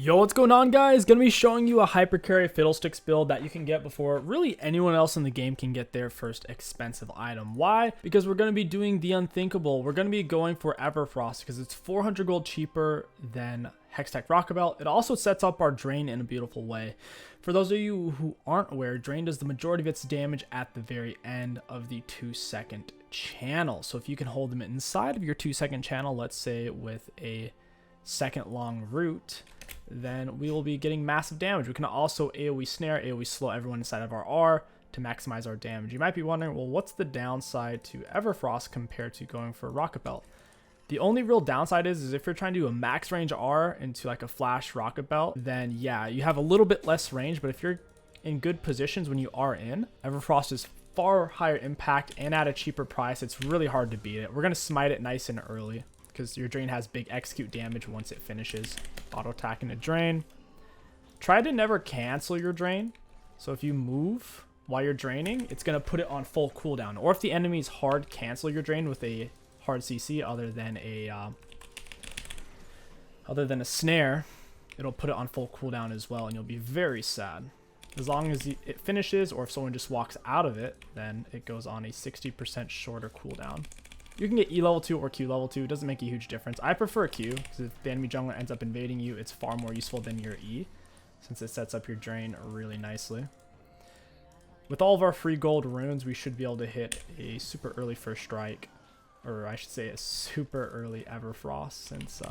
Yo, what's going on, guys? Gonna be showing you a hyper carry Fiddlesticks build that you can get before really anyone else in the game can get their first expensive item. Why? Because we're gonna be doing the unthinkable. We're gonna be going for Everfrost because it's 400 gold cheaper than Hextech Rocket Belt. It also sets up our Drain in a beautiful way. For those of you who aren't aware, Drain does the majority of its damage at the very end of the 2-second channel. So if you can hold them inside of your 2-second channel, let's say with a second long route, then we will be getting massive damage. We can also AoE snare, AoE slow everyone inside of our R to maximize our damage. You might be wondering, well, what's the downside to Everfrost compared to going for Rocket Belt? The only real downside is if you're trying to do a max range R into like a flash Rocket Belt, then yeah, you have a little bit less range, but if you're in good positions when you are in, Everfrost is far higher impact and at a cheaper price. It's really hard to beat it. We're going to smite it nice and early because your Drain has big execute damage once it finishes. Auto attacking a Drain. Try to never cancel your Drain. So if you move while you're draining, it's going to put it on full cooldown. Or if the enemy's hard cancel your Drain with a hard CC other than a snare, it'll put it on full cooldown as well, and you'll be very sad. As long as it finishes, or if someone just walks out of it, then it goes on a 60% shorter cooldown. You can get E level 2 or Q level 2. It doesn't make a huge difference. I prefer Q, because if the enemy jungler ends up invading you, it's far more useful than your E, since it sets up your Drain really nicely. With all of our free gold runes, we should be able to hit a super early first strike, or I should say a super early Everfrost, since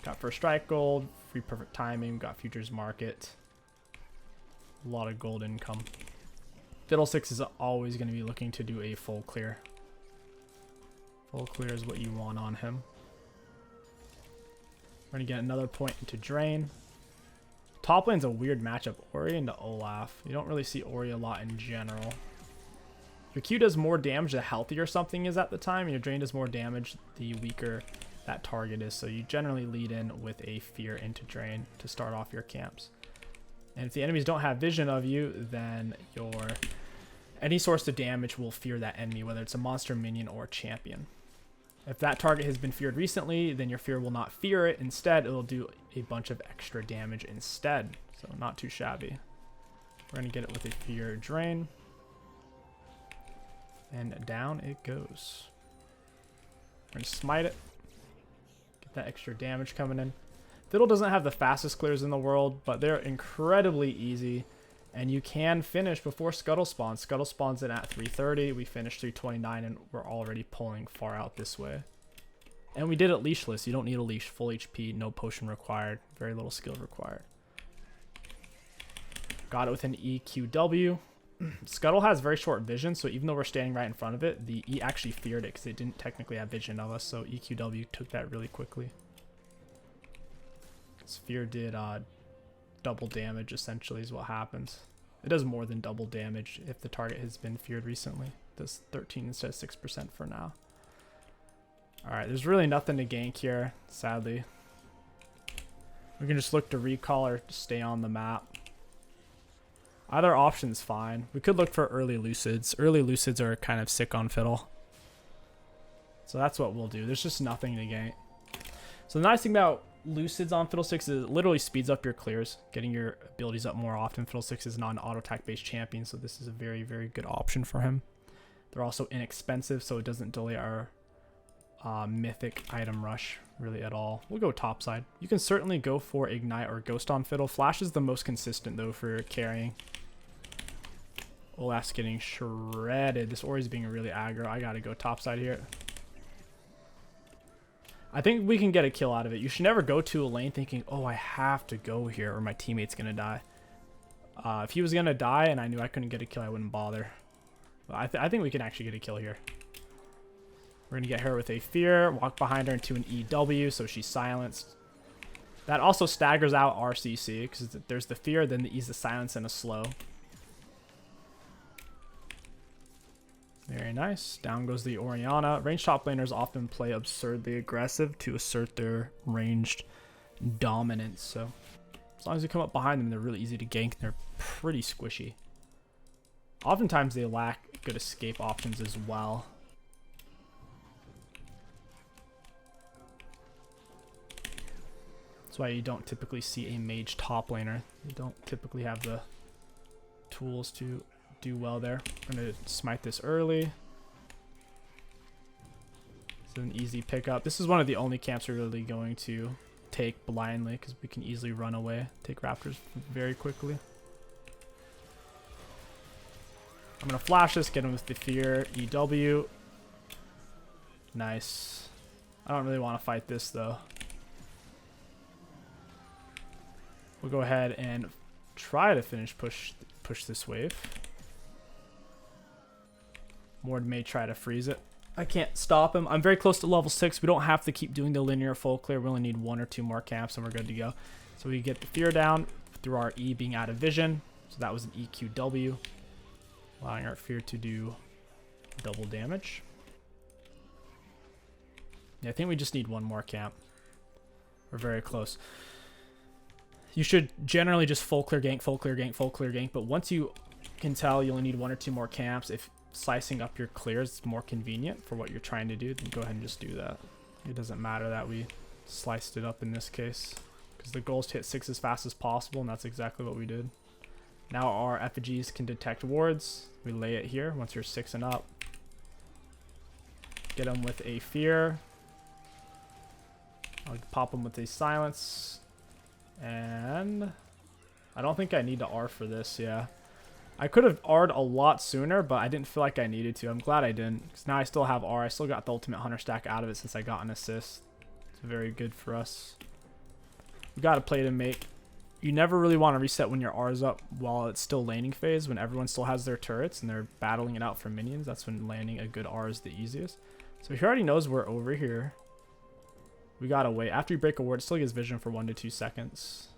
got first strike gold, free perfect timing, got futures market, a lot of gold income. Fiddlesticks is always going to be looking to do a full clear. Full clear is what you want on him. We're going to get another point into Drain. Top lane's a weird matchup. Ori into Olaf. You don't really see Ori a lot in general. Your Q does more damage the healthier something is at the time. Your Drain does more damage the weaker that target is. So you generally lead in with a Fear into Drain to start off your camps. And if the enemies don't have vision of you, then any source of damage will fear that enemy, whether it's a monster, minion, or champion. If that target has been feared recently, then your Fear will not fear it. Instead, it'll do a bunch of extra damage instead. So not too shabby. We're going to get it with a Fear Drain. And down it goes. We're going to smite it. Get that extra damage coming in. Fiddle doesn't have the fastest clears in the world, but they're incredibly easy. And you can finish before Scuttle spawns. Scuttle spawns in at 3:30. We finished 3:29, and we're already pulling far out this way. And we did it leashless. You don't need a leash. Full HP, no potion required. Very little skill required. Got it with an EQW. Scuttle has very short vision, so even though we're standing right in front of it, the E actually feared it because it didn't technically have vision of us, so EQW took that really quickly. Sphere did double damage, essentially, is what happens. It does more than double damage if the target has been feared recently. It does 13 instead of 6% for now. Alright, there's really nothing to gank here, sadly. We can just look to recall or stay on the map. Either option's fine. We could look for early Lucids. Early Lucids are kind of sick on Fiddle. So that's what we'll do. There's just nothing to gank. So the nice thing about Lucids on Fiddlesticks is it literally speeds up your clears, getting your abilities up more often. Fiddlesticks is not an auto attack based champion, so this is a very, very good option for him. They're also inexpensive, so it doesn't delay our mythic item rush really at all. We'll go topside. You can certainly go for Ignite or Ghost on Fiddle. Flash is the most consistent though for carrying. Olaf's getting shredded. This Ori's being really aggro. I gotta go topside here. I think we can get a kill out of it. You should never go to a lane thinking, oh, I have to go here or my teammate's going to die. If he was going to die and I knew I couldn't get a kill, I wouldn't bother. But I think we can actually get a kill here. We're going to get her with a Fear, walk behind her into an EW, so she's silenced. That also staggers out RCC, because there's the Fear, then the E's the silence, and a slow. Very nice. Down goes the Orianna. Ranged top laners often play absurdly aggressive to assert their ranged dominance. So as long as you come up behind them, they're really easy to gank. They're pretty squishy. Oftentimes they lack good escape options as well. That's why you don't typically see a mage top laner. You don't typically have the tools to do well there. I'm going to smite this early. It's an easy pickup. This is one of the only camps we're really going to take blindly because we can easily run away. Take raptors very quickly. I'm going to flash this, get him with the fear. EW. Nice. I don't really want to fight this though. We'll go ahead and try to push this wave. Mord may try to freeze it. I can't stop him. I'm very close to level 6. We don't have to keep doing the linear full clear. We only need 1 or 2 more camps and we're good to go. So we get the fear down through our E being out of vision. So that was an EQW, allowing our fear to do double damage. Yeah, I think we just need 1 more camp. We're very close. You should generally just full clear gank, full clear gank, full clear gank. But once you can tell you only need 1 or 2 more camps, if slicing up your clears is more convenient for what you're trying to do, then go ahead and just do that. It doesn't matter that we sliced it up in this case, because the goal is to hit 6 as fast as possible, and that's exactly what we did. Now our effigies can detect wards. We lay it here once you're 6 and up. Get them with a fear. I'll pop them with a silence. And I don't think I need to R for this, yeah. I could have R'd a lot sooner, but I didn't feel like I needed to. I'm glad I didn't, because now I still have R. I still got the ultimate hunter stack out of it since I got an assist. It's very good for us. We got to play to make. You never really want to reset when your R's up while it's still laning phase, when everyone still has their turrets and they're battling it out for minions. That's when landing a good R is the easiest. So he already knows we're over here. We gotta wait. After you break a ward, it still gives vision for 1 to 2 seconds.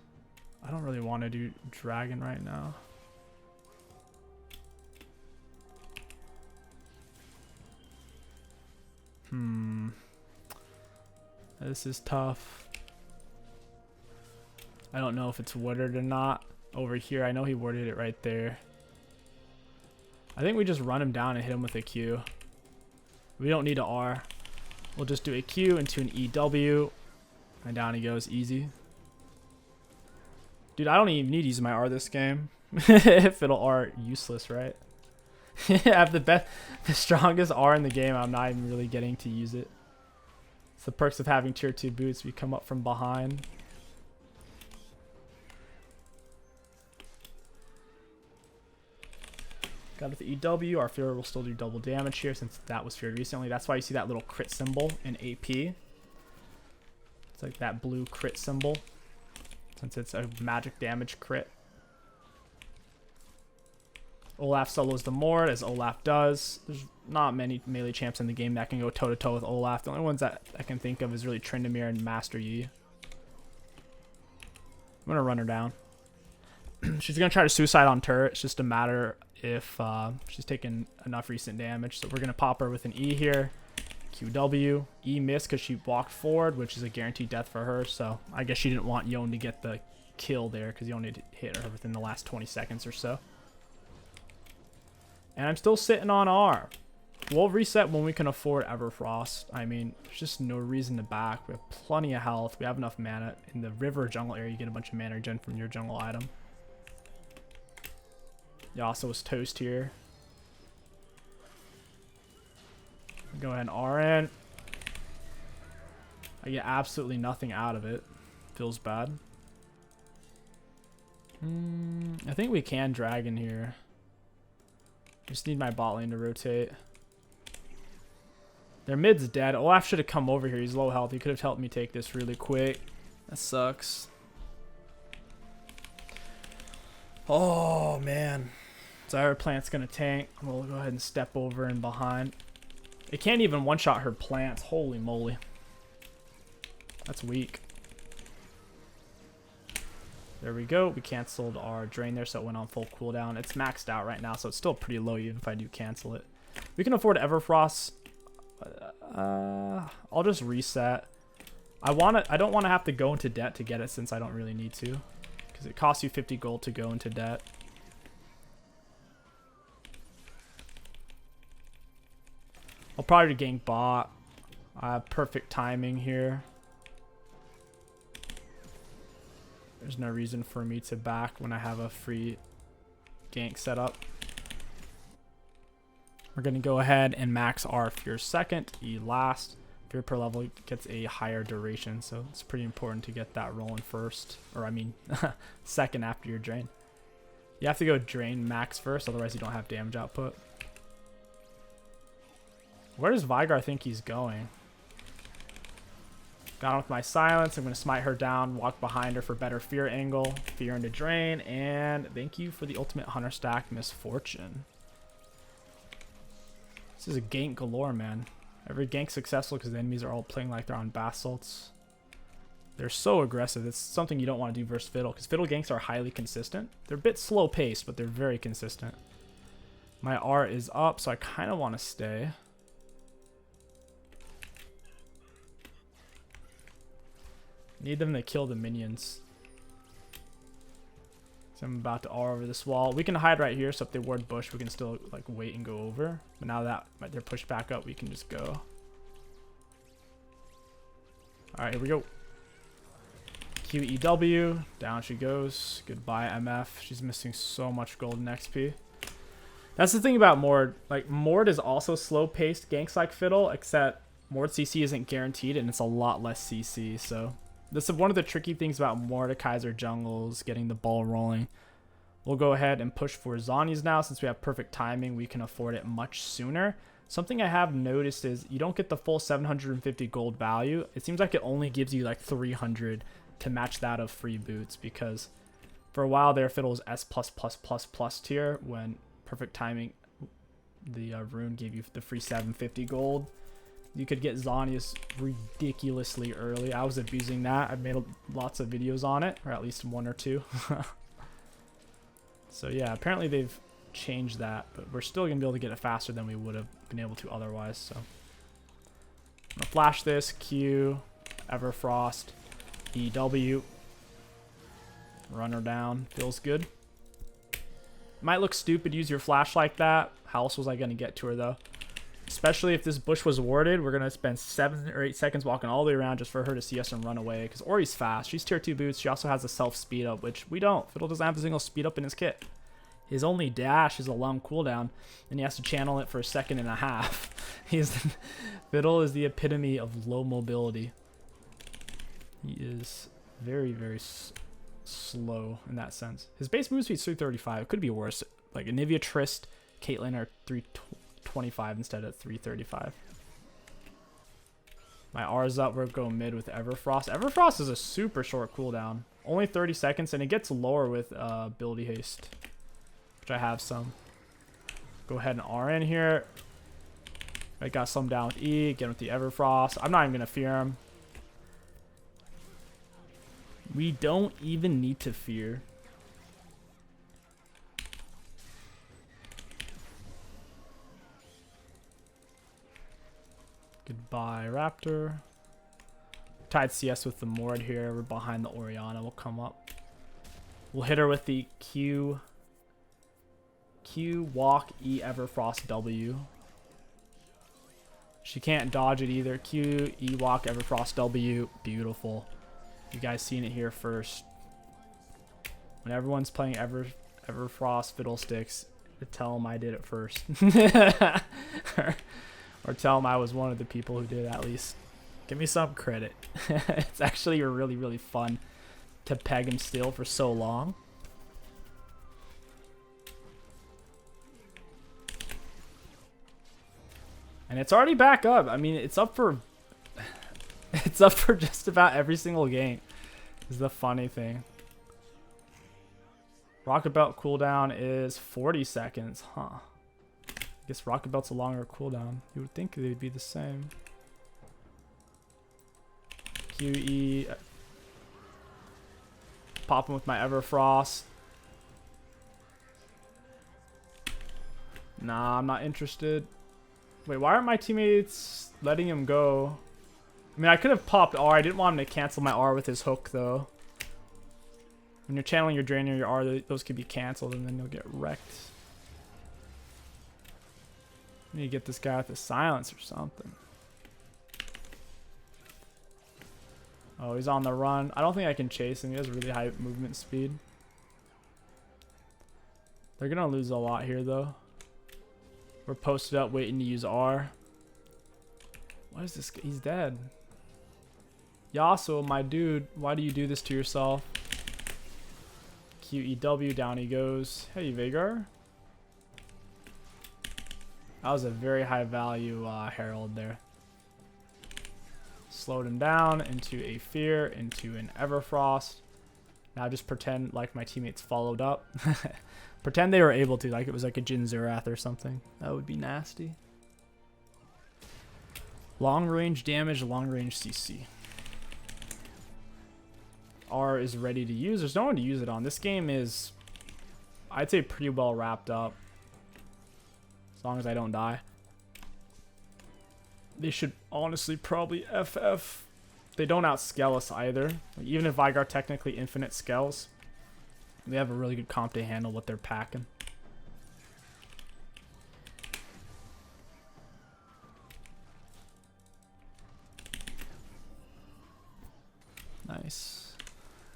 I don't really want to do dragon right now. This is tough. I don't know if it's warded or not. Over here, I know he warded it right there. I think we just run him down and hit him with a Q. We don't need a R. We'll just do a Q into an EW. And down he goes, easy. Dude, I don't even need to use my R this game. If it'll R, useless, right? I have the strongest R in the game. I'm not even really getting to use it. It's the perks of having tier 2 boots. We come up from behind. Got it with the EW. Our fear will still do double damage here since that was feared recently. That's why you see that little crit symbol in AP. It's like that blue crit symbol, since it's a magic damage crit. Olaf solos the Mord, as Olaf does. There's not many melee champs in the game that can go toe-to-toe with Olaf. The only ones that I can think of is really Tryndamere and Master Yi. I'm going to run her down. She's going to try to suicide on turret. It's just a matter if she's taken enough recent damage. So we're going to pop her with an E here. QW. E missed because she walked forward, which is a guaranteed death for her. So I guess she didn't want Yon to get the kill there because you only hit her within the last 20 seconds or so. And I'm still sitting on R. We'll reset when we can afford Everfrost. I mean, there's just no reason to back. We have plenty of health. We have enough mana. In the river jungle area, you get a bunch of mana regen from your jungle item. Yasuo's toast here. Go ahead and R in. I get absolutely nothing out of it. Feels bad. I think we can dragon here. Just need my bot lane to rotate. Their mid's dead. Olaf should have come over here. He's low health. He could have helped me take this really quick. That sucks. Oh, man. Zyra plant's going to tank. We'll go ahead and step over and behind. It can't even one-shot her plants. Holy moly. That's weak. There we go. We canceled our drain there, so it went on full cooldown. It's maxed out right now, so it's still pretty low even if I do cancel it. We can afford Everfrost. I'll just reset. I don't want to have to go into debt to get it since I don't really need to, because it costs you 50 gold to go into debt. I'll probably gank bot. I have perfect timing here. There's no reason for me to back when I have a free gank set up. We're going to go ahead and max our Fear second, E last. Fear per level gets a higher duration, so it's pretty important to get that rolling first. Or I mean, second after your drain. You have to go drain max first, otherwise you don't have damage output. Where does Vygar think he's going? Got him with my silence. I'm going to smite her down, walk behind her for better Fear angle. Fear into drain, and thank you for the ultimate Hunter stack Misfortune. This is a gank galore, man. Every gank successful because the enemies are all playing like they're on basalts. They're so aggressive. It's something you don't want to do versus Fiddle, because Fiddle ganks are highly consistent. They're a bit slow paced, but they're very consistent. My R is up, so I kind of want to stay. Need them to kill the minions. So I'm about to R over this wall. We can hide right here, so if they ward bush, we can still like wait and go over. But now that they're pushed back up, we can just go. Alright, here we go. QEW. Down she goes. Goodbye, MF. She's missing so much golden XP. That's the thing about Mord. Like, Mord is also slow-paced ganks like Fiddle, except Mord CC isn't guaranteed, and it's a lot less CC, so... This is one of the tricky things about Mordekaiser jungles, getting the ball rolling. We'll go ahead and push for Zhonya's now. Since we have perfect timing, we can afford it much sooner. Something I have noticed is you don't get the full 750 gold value. It seems like it only gives you like 300 to match that of free boots, because for a while there, Fiddle was S++++ tier when perfect timing, the rune gave you the free 750 gold. You could get Zhonya's ridiculously early. I was abusing that. I've made lots of videos on it, or at least one or two. So yeah, apparently they've changed that, but we're still going to be able to get it faster than we would have been able to otherwise. So I'm going to flash this, Q, Everfrost, EW. Run her down. Feels good. Might look stupid, use your flash like that. How else was I going to get to her though? Especially if this bush was warded, we're going to spend 7 or 8 seconds walking all the way around just for her to see us and run away. Because Ori's fast. She's tier 2 boots. She also has a self speed up, which we don't. Fiddle doesn't have a single speed up in his kit. His only dash is a long cooldown, and he has to channel it for a second and a half. Fiddle is the epitome of low mobility. He is very, very slow in that sense. His base move speed is 335. It could be worse. Like Anivia, Trist, Caitlyn are 325 instead of 335. My R's up. We're going mid with Everfrost. Everfrost is a super short cooldown. Only 30 seconds, and it gets lower with ability haste, which I have some. Go ahead and R in here. I got some down with E. Again with the Everfrost. I'm not even going to fear him. We don't even need to fear. Goodbye, Raptor. Tied CS with the Mord here. We're behind the Orianna. We'll come up. We'll hit her with the Q, walk, E, Everfrost, W. She can't dodge it either. Q, E, walk, Everfrost, W. Beautiful. You guys seen it here first. When everyone's playing Everfrost Fiddlesticks, tell them I did it first. Or tell them I was one of the people who did it at least. Give me some credit. It's actually really, really fun to peg him still for so long. And it's already back up. I mean, it's up for... It's up for just about every single game. Is the funny thing. Rocket Belt cooldown is 40 seconds. Huh. I guess Rocket Belt's a longer cooldown. You would think they'd be the same. QE. Pop him with my Everfrost. Nah, I'm not interested. Wait, why aren't my teammates letting him go? I mean, I could have popped R. I didn't want him to cancel my R with his hook, though. When you're channeling your drain or your R, those could be canceled, and then you'll get wrecked. I need to get this guy with a silence or something. Oh, he's on the run. I don't think I can chase him. He has really high movement speed. They're going to lose a lot here, though. We're posted up waiting to use R. What is this? He's dead. Yasuo, my dude, why do you do this to yourself? QEW, down he goes. Hey, Veigar. That was a very high value Herald there. Slowed him down into a Fear, into an Everfrost. Now just pretend like my teammates followed up. Pretend they were able to, like it was like a Jin Zerath or something. That would be nasty. Long range damage, long range CC. R is ready to use. There's no one to use it on. This game is, I'd say, pretty well wrapped up. As long as I don't die. They should honestly probably FF. They don't outscale us either. Like, even if Veigar technically infinite scales, they have a really good comp to handle what they're packing. Nice.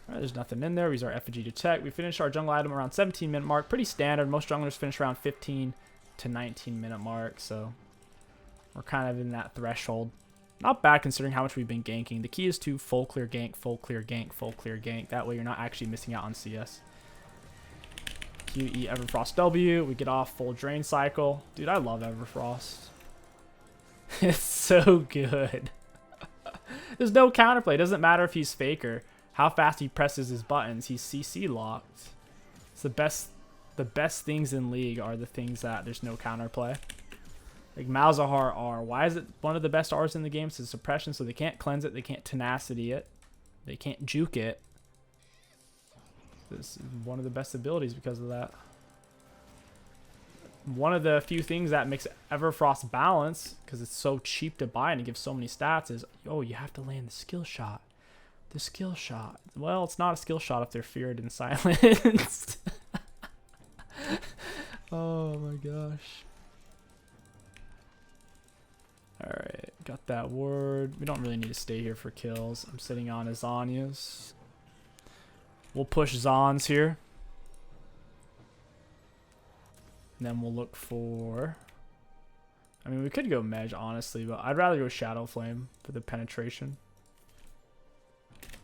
Alright, there's nothing in there. We use our effigy to tech. We finished our jungle item around 17-minute mark. Pretty standard. Most junglers finish around 15 to 19-minute mark, so we're kind of in that threshold. Not bad considering how much we've been ganking. The key is to full clear gank, full clear gank, full clear gank. That way you're not actually missing out on CS. QE Everfrost W. We get off full drain cycle. Dude, I love Everfrost. It's so good. There's no counterplay. It doesn't matter if he's faker. How fast he presses his buttons. He's CC locked. It's the best things in League are the things that there's no counterplay. Like Malzahar R. Why is it one of the best R's in the game? It's suppression, so they can't cleanse it, they can't tenacity it, they can't juke it. This is one of the best abilities because of that. One of the few things that makes Everfrost balance, because it's so cheap to buy and it gives so many stats, is, oh, you have to land the skill shot. The skill shot. Well, it's not a skill shot if they're feared and silenced. Oh my gosh. Alright, got that ward. We don't really need to stay here for kills. I'm sitting on his Zanyas. We'll push Zons here. And then we'll look for... I mean, we could go Mej, honestly, but I'd rather go Shadow Flame for the penetration.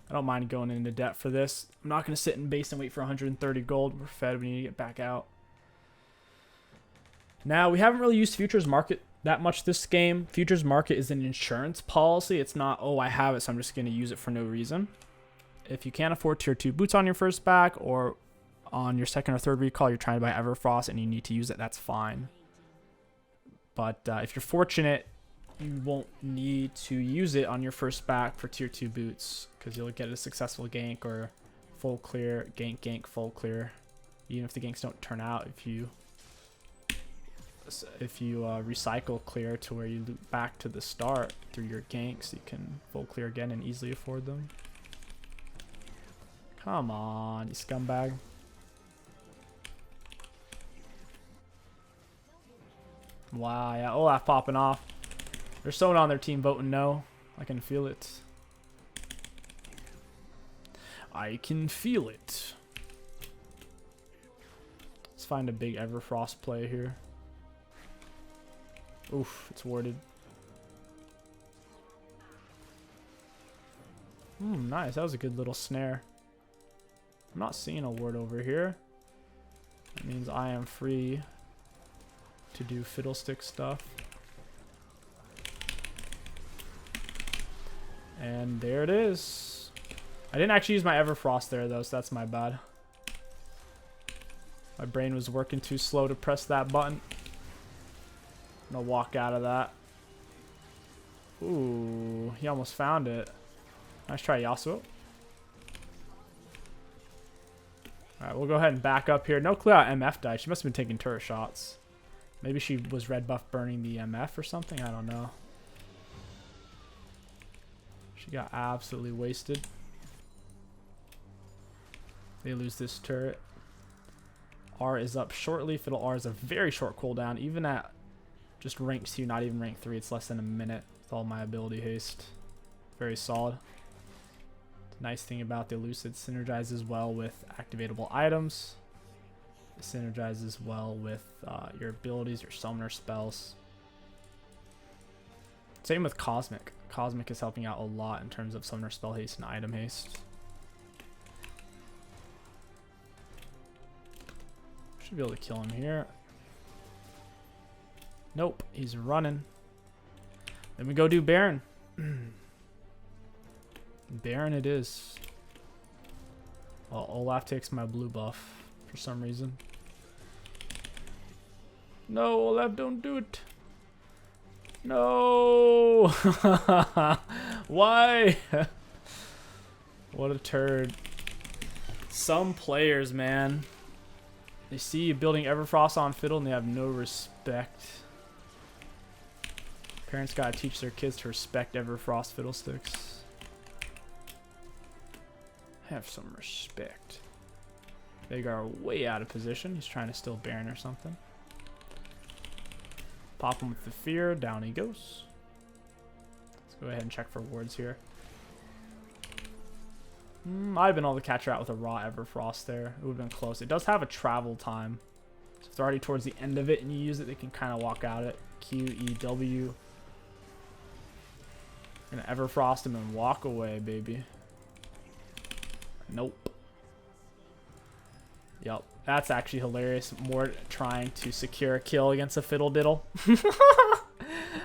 I don't mind going into debt for this. I'm not going to sit in base and wait for 130 gold. We're fed. We need to get back out. Now, we haven't really used Futures Market that much this game. Futures Market is an insurance policy. It's not, oh, I have it, so I'm just going to use it for no reason. If you can't afford tier 2 boots on your first back, or on your second or third recall, you're trying to buy Everfrost and you need to use it, that's fine. But if you're fortunate, you won't need to use it on your first back for tier 2 boots, because you'll get a successful gank or full clear, gank, full clear. Even if the ganks don't turn out, if you recycle clear to where you loop back to the start through your ganks, you can full clear again and easily afford them. Come on, you scumbag. Wow, yeah, Olaf popping off. There's someone on their team voting no. I can feel it. I can feel it. Let's find a big Everfrost play here. Oof, it's warded. Nice. That was a good little snare. I'm not seeing a ward over here. That means I am free to do Fiddlestick stuff. And there it is. I didn't actually use my Everfrost there though, so that's my bad. My brain was working too slow to press that button. I'm gonna walk out of that. Ooh, he almost found it. Nice try, Yasuo. Alright, we'll go ahead and back up here. No clue how MF died. She must have been taking turret shots. Maybe she was red buff burning the MF or something. I don't know. She got absolutely wasted. They lose this turret. R is up shortly. Fiddle R is a very short cooldown. Even at just rank 2, not even rank 3, it's less than a minute with all my ability haste. Very solid. Nice thing about the Elucid, synergizes well with activatable items. It synergizes well with your abilities, your summoner spells. Same with Cosmic. Cosmic is helping out a lot in terms of summoner spell haste and item haste. Should be able to kill him here. Nope, he's running. Then we go do Baron. Baron it is. Well, Olaf takes my blue buff for some reason. No, Olaf, don't do it. No. Why? What a turd. Some players, man. They see you building Everfrost on Fiddle and they have no respect. Parents gotta teach their kids to respect Everfrost Fiddlesticks. Have some respect. Vagar way out of position. He's trying to steal Baron or something. Pop him with the fear. Down he goes. Let's go ahead and check for wards here. Might have been able to catch her out with a raw Everfrost there. It would have been close. It does have a travel time. So if they're already towards the end of it and you use it, they can kind of walk out it. Q, E, W. Gonna Everfrost him and walk away, baby. Nope. Yup. That's actually hilarious. Mort trying to secure a kill against a Fiddle Diddle.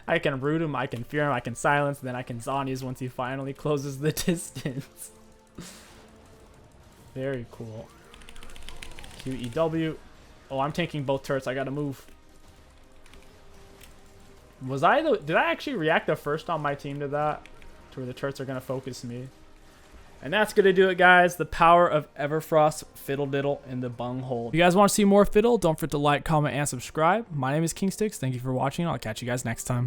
I can root him, I can fear him, I can silence, and then I can Zhonya's once he finally closes the distance. Very cool. QEW. Oh, I'm tanking both turrets. I gotta move. Did I actually react the first on my team to that? To where the turrets are gonna focus me. And that's going to do it, guys. The power of Everfrost, Fiddle Diddle, and the Bunghole. If you guys want to see more Fiddle, don't forget to like, comment, and subscribe. My name is Kingsticks. Thank you for watching. I'll catch you guys next time.